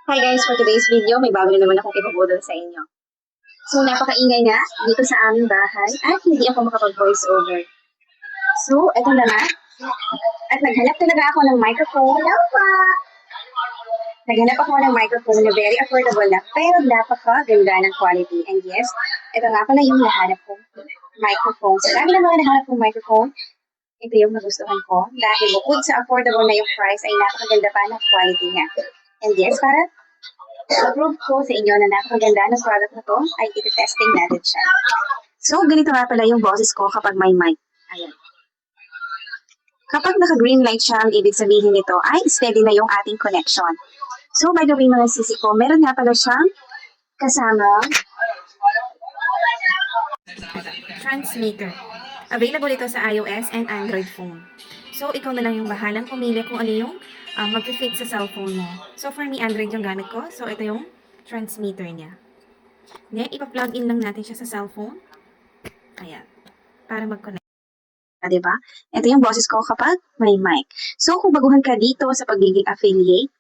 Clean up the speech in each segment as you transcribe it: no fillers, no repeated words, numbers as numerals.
Hi guys, for today's video, may bago na naman akong ipabudol sa inyo. So, napakaingay nga dito sa aming bahay at hindi ako makapag-voice over. So, eto na nga. At naghanap talaga ako ng microphone. Naghanap ako ng microphone na very affordable na pero napakaganda ng quality. And yes, ito nga pala yung nahanap kong microphone. Sa dami ng mga nahanap kong microphone, ito yung nagustuhan ko. Dahil bukod sa affordable na yung price, ay napakaganda pa ng quality niya. And yes, para approve ko sa inyo na napakaganda ng product na to, ay iti-testing natin siya. So, ganito nga pala yung boses ko kapag may mic. Ayan. Kapag naka-green light siya, ang ibig sabihin nito ay steady na yung ating connection. So, by the way mga sisi ko, meron nga pala siyang kasama transmitter. Available ito sa iOS and Android phone. So, ikaw na lang yung bahalang pumili kung ano yung mag-fit sa cellphone mo. So, for me, Android yung gamit ko. So, ito yung transmitter niya. Then, ipa-plug in lang natin siya sa cellphone. Ayan. Para mag-connect. Diba? Ito yung boses ko kapag may mic. So, kung baguhan ka dito sa pagiging affiliate,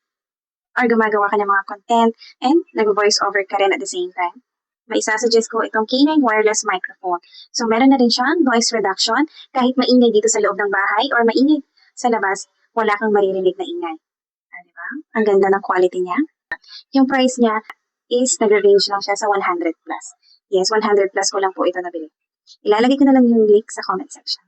or gumagawa ka ng mga content, and nag-voice over ka rin at the same time, may isasuggest ko itong K9 wireless microphone. So, meron na rin siyang noise reduction. Kahit maingay dito sa loob ng bahay or maingay sa labas, wala kang maririnig na ingay. Diba? Ang ganda ng quality niya. Yung price niya is nag-range lang siya sa 100 plus. Yes, 100 plus ko lang po ito nabili. Ilalagay ko na lang yung link sa comment section.